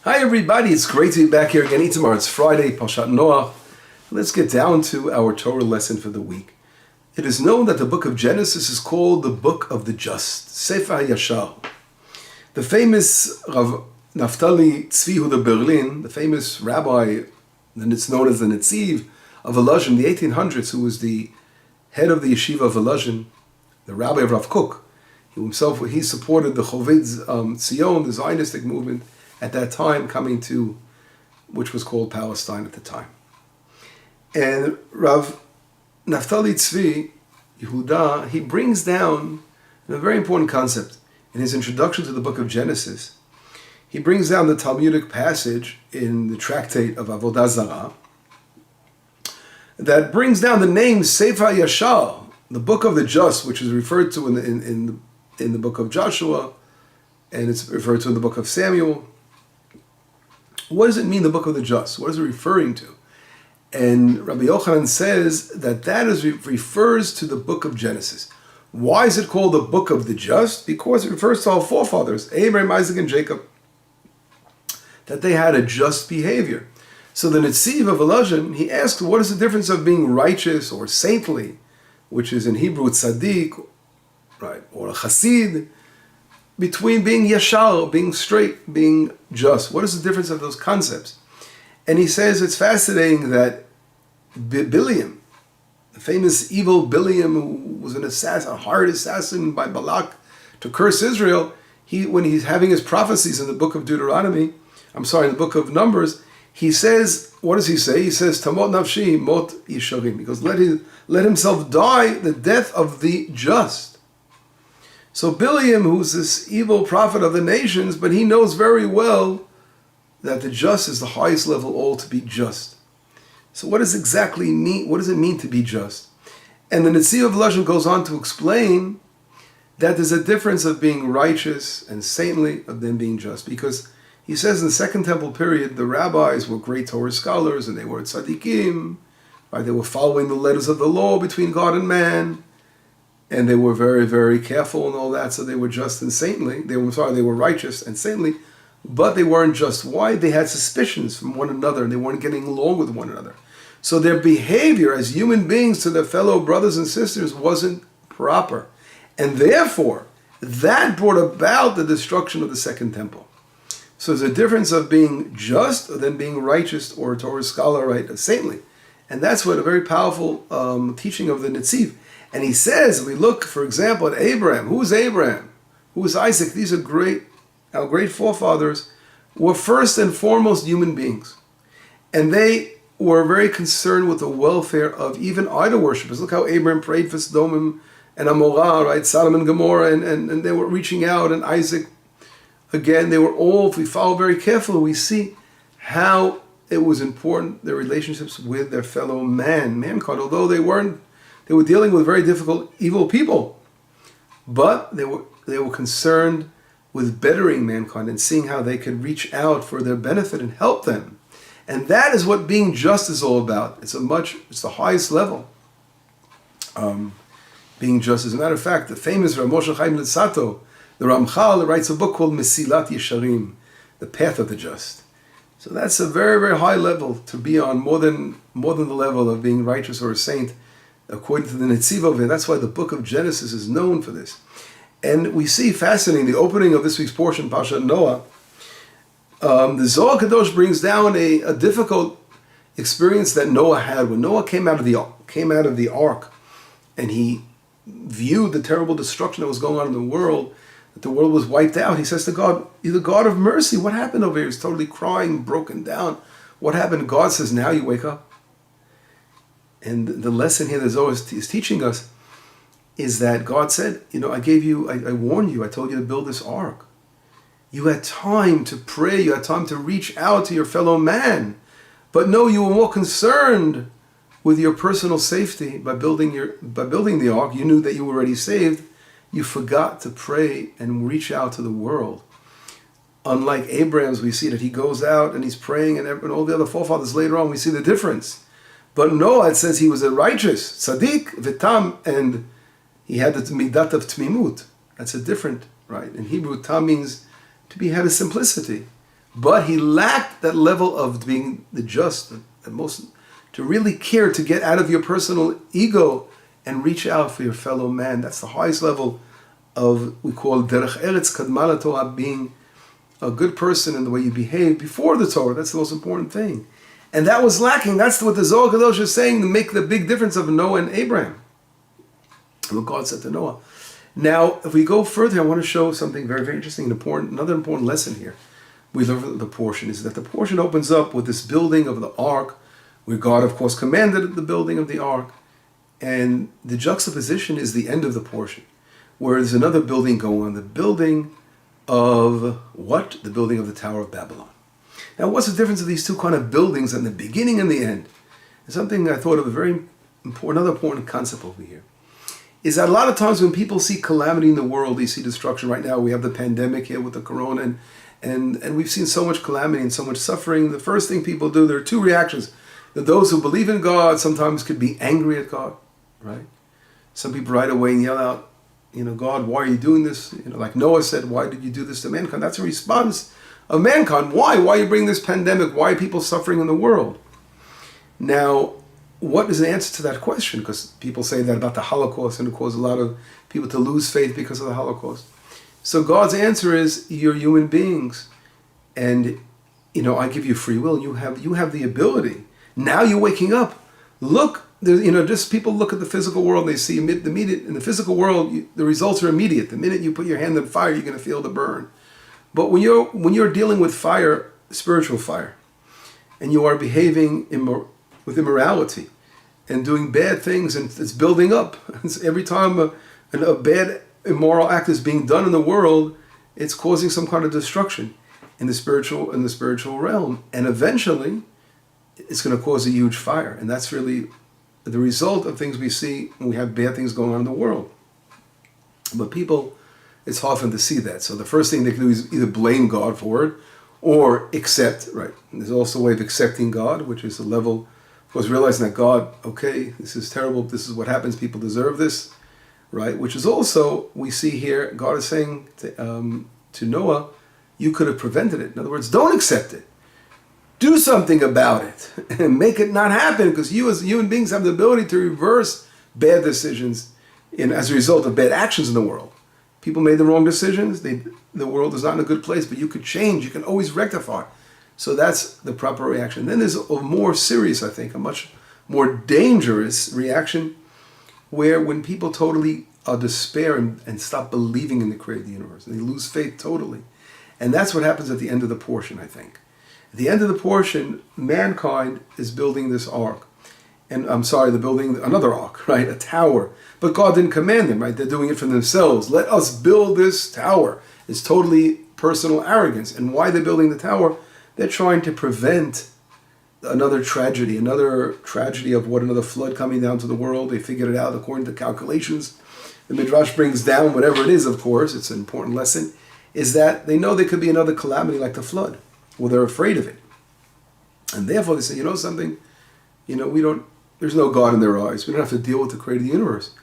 Hi everybody, it's great to be back here again. Tomorrow it's Friday, Parashat Noach. Let's get down to our Torah lesson for the week. It is known that the book of Genesis is called the book of the just, Sefer Yashar. The famous Rav Naftali Tzvi Huda Berlin, the famous rabbi, and it's known as the Netziv of Volozhin in the 1800s, who was the head of the yeshiva of Volozhin, the rabbi of Rav Kook. He supported the Choved Zion, the Zionistic movement, at that time coming to, which was called Palestine at the time. And Rav Naftali Tzvi Yehuda, he brings down a very important concept in his introduction to the book of Genesis. He brings down the Talmudic passage in the tractate of Avodah Zarah that brings down the name Sefer Yashar, the book of the just, which is referred to in the book of Joshua, and it's referred to in the book of Samuel. What does it mean, the book of the just? What is it referring to? And Rabbi Yochanan says that refers to the book of Genesis. Why is it called the book of the just? Because it refers to our forefathers, Abraham, Isaac, and Jacob, that they had a just behavior. So the Netziv of Volozhin, he asked, what is the difference of being righteous or saintly, which is in Hebrew tzaddik, right, or a chassid, between being yashar, being straight, being just? What is the difference of those concepts? And he says it's fascinating that Biliam, the famous evil Biliam, who was an assassin, a hired assassin by Balak to curse Israel, when he's having his prophecies in the book of in the book of Numbers, he says, what does he say? He says, Tamot nafshi mot yisharim. He goes, let himself die the death of the just. So Biliam, who's this evil prophet of the nations, but he knows very well that the just is the highest level all to be just. So what does it exactly mean? What does it mean to be just? And the Netziv of Volozhin goes on to explain that there's a difference of being righteous and saintly of them being just. Because he says in the Second Temple period, the rabbis were great Torah scholars and they were tzaddikim, right? They were following the letters of the law between God and man. And they were very, very careful and all that, so they were just and saintly. They were righteous and saintly, but they weren't just. Why? They had suspicions from one another, and they weren't getting along with one another. So their behavior as human beings to their fellow brothers and sisters wasn't proper. And therefore, that brought about the destruction of the Second Temple. So there's a difference of being just than being righteous or a Torah scholar, right, saintly. And that's what a very powerful teaching of the Netziv. And he says, if we look, for example, at Abraham. Who is Abraham? Who is Isaac? These are our great forefathers were first and foremost human beings. And they were very concerned with the welfare of even idol worshippers. Look how Abraham prayed for Sodom and Amorah, right? Sodom and Gomorrah, and they were reaching out. And Isaac, again, they were all, if we follow very carefully, we see how it was important, their relationships with their fellow mankind, although they were dealing with very difficult, evil people. But they were concerned with bettering mankind and seeing how they could reach out for their benefit and help them. And that is what being just is all about. It's the highest level. Being just. As a matter of fact, the famous Rav Moshe Chaim Luzzatto, the Ramchal, writes a book called Mesilat Yesharim, the path of the just. So that's a very, very high level to be on, more than the level of being righteous or a saint, according to the Netziv over there. That's why the book of Genesis is known for this. And we see, fascinating, the opening of this week's portion, Parashat Noah, the Zohar Kadosh brings down a difficult experience that Noah had. When Noah came out of the ark, and he viewed the terrible destruction that was going on in the world, that the world was wiped out, he says to God, "You're the God of mercy. What happened over here?" He's totally crying, broken down. What happened? God says, "Now you wake up." And the lesson here that Zohar is teaching us is that God said, I warned you, I told you to build this ark. You had time to pray, you had time to reach out to your fellow man. But no, you were more concerned with your personal safety by building the ark. You knew that you were already saved. You forgot to pray and reach out to the world. Unlike Abraham's, we see that he goes out and he's praying, and all the other forefathers later on, we see the difference. But Noah, it says he was a righteous, tzaddik, v'tam, and he had the midat of tmimut. That's a different, right? In Hebrew, tam means to have a simplicity. But he lacked that level of being the just, the most, to really care, to get out of your personal ego and reach out for your fellow man. That's the highest level of, we call derech eretz kadma Torah, being a good person in the way you behave before the Torah. That's the most important thing. And that was lacking. That's what the Zohar Kadosh is saying to make the big difference of Noah and Abraham. What God said to Noah. Now, if we go further, I want to show something very, very interesting and important. Another important lesson here we learn from the portion is that the portion opens up with this building of the ark, where God, of course, commanded the building of the ark. And the juxtaposition is the end of the portion, where there's another building going on, the building of what? The building of the Tower of Babylon. Now, what's the difference of these two kind of buildings in the beginning and the end? It's something I thought of a very important, another important concept over here. Is that a lot of times when people see calamity in the world, they see destruction. Right now we have the pandemic here with the corona, and we've seen so much calamity and so much suffering. The first thing people do, there are two reactions. That those who believe in God sometimes could be angry at God, right? Some people right away yell out, God, why are you doing this? Like Noah said, why did you do this to mankind? That's a response of mankind. Why? Why are you bringing this pandemic? Why are people suffering in the world? Now, what is the answer to that question? Because people say that about the Holocaust, and it caused a lot of people to lose faith because of the Holocaust. So God's answer is, you're human beings, and I give you free will. You have the ability. Now you're waking up. Look, just people look at the physical world. And they see the immediate in the physical world. The results are immediate. The minute you put your hand in fire, you're going to feel the burn. But when you're dealing with fire, spiritual fire, and you are behaving with immorality and doing bad things, and it's building up. Every time a bad immoral act is being done in the world, it's causing some kind of destruction in the spiritual realm, and eventually it's going to cause a huge fire. And that's really the result of things we see when we have bad things going on in the world. But people, it's hard for them to see that. So the first thing they can do is either blame God for it or accept, right? And there's also a way of accepting God, which is a level, of course, realizing that God, okay, this is terrible, this is what happens, people deserve this, right? Which is also, we see here, God is saying to Noah, you could have prevented it. In other words, don't accept it. Do something about it and make it not happen, because you as human beings have the ability to reverse bad decisions as a result of bad actions in the world. People made the wrong decisions. The world is not in a good place, but you could change. You can always rectify. So that's the proper reaction. Then there's a more serious, I think, a much more dangerous reaction, where when people totally despair and stop believing in the creator of the universe, and they lose faith totally. And that's what happens at the end of the portion, I think. At the end of the portion, mankind is building this ark. And they're building another ark, right? A tower. But God didn't command them, right? They're doing it for themselves. Let us build this tower. It's totally personal arrogance. And why they're building the tower? They're trying to prevent another tragedy of what, another flood coming down to the world. They figured it out according to calculations. The Midrash brings down, whatever it is, of course, it's an important lesson, is that they know there could be another calamity like the flood. Well, they're afraid of it. And therefore they say, something, there's no God in their eyes. We don't have to deal with the creator of the universe.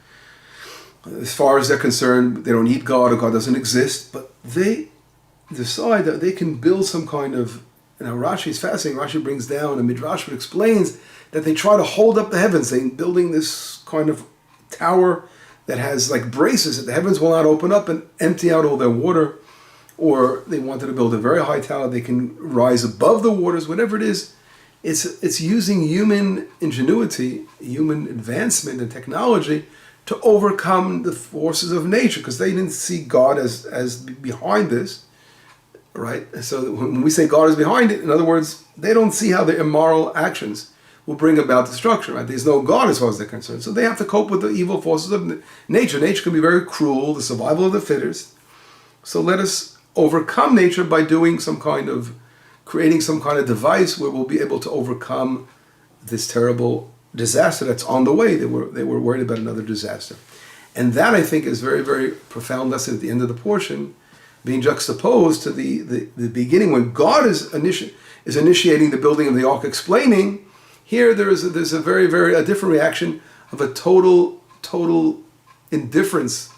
As far as they're concerned, they don't need God, or God doesn't exist, but they decide that they can build some kind of, Rashi is fascinating. Rashi brings down, and Midrash explains that they try to hold up the heavens, saying building this kind of tower that has like braces, that the heavens will not open up and empty out all their water. Or they wanted to build a very high tower, they can rise above the waters, whatever it is. It's using human ingenuity, human advancement and technology to overcome the forces of nature, because they didn't see God as behind this, right? So when we say God is behind it, in other words, they don't see how their immoral actions will bring about destruction, right? There's no God as far as they're concerned. So they have to cope with the evil forces of nature. Nature can be very cruel, the survival of the fittest. So let us overcome nature by creating some kind of device where we'll be able to overcome this terrible disaster that's on the way. They were worried about another disaster. And that, I think, is very, very profound lesson at the end of the portion, being juxtaposed to the beginning when God is initiating the building of the ark, explaining here there's a very, very a different reaction of a total indifference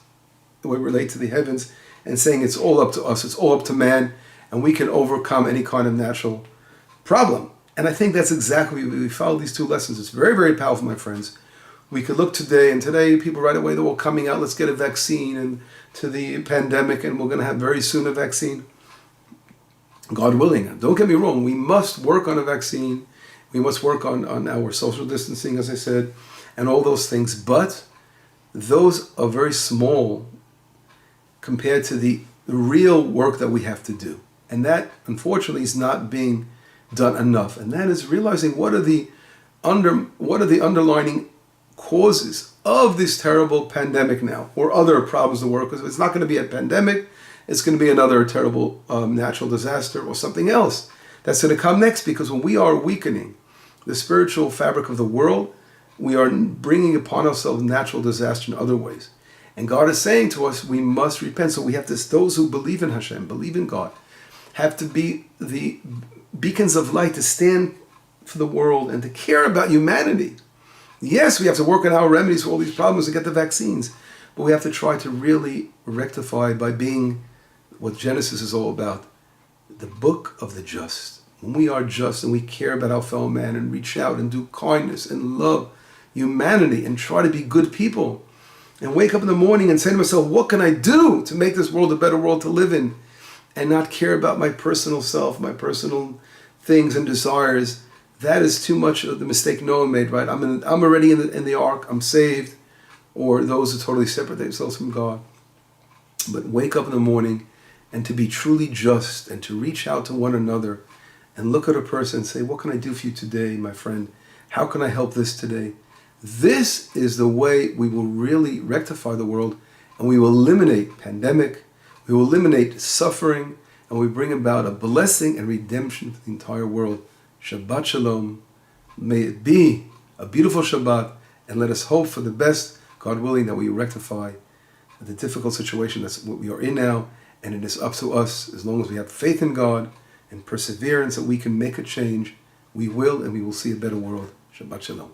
the way we relate to the heavens, and saying it's all up to us, it's all up to man, and we can overcome any kind of natural problem. And I think that's exactly, we follow these two lessons. It's very, very powerful, my friends. We could look today, and today people right away, they're all coming out, let's get a vaccine and to the pandemic, and we're going to have very soon a vaccine. God willing. Don't get me wrong, we must work on a vaccine. We must work on our social distancing, as I said, and all those things. But those are very small compared to the real work that we have to do. And that, unfortunately, is not being done enough. And that is realizing what are the underlying causes of this terrible pandemic now, or other problems in the world. Because it's not going to be a pandemic, it's going to be another terrible natural disaster or something else that's going to come next. Because when we are weakening the spiritual fabric of the world, we are bringing upon ourselves natural disaster in other ways. And God is saying to us, we must repent. So we have to, those who believe in Hashem, believe in God, have to be the beacons of light to stand for the world and to care about humanity. Yes, we have to work on our remedies for all these problems and get the vaccines, but we have to try to really rectify by being what Genesis is all about, the book of the just. When we are just and we care about our fellow man and reach out and do kindness and love humanity and try to be good people and wake up in the morning and say to myself, what can I do to make this world a better world to live in, and not care about my personal self, my personal things and desires. That is too much of the mistake Noah made, right? I'm already in the ark, I'm saved. Or those who totally separate themselves from God. But wake up in the morning and to be truly just and to reach out to one another and look at a person and say, what can I do for you today, my friend? How can I help this today? This is the way we will really rectify the world, and we will eliminate pandemic, we will eliminate suffering, and we bring about a blessing and redemption for the entire world. Shabbat Shalom. May it be a beautiful Shabbat, and let us hope for the best, God willing, that we rectify the difficult situation that's what we are in now, and it is up to us, as long as we have faith in God and perseverance that we can make a change, we will, and we will see a better world. Shabbat Shalom.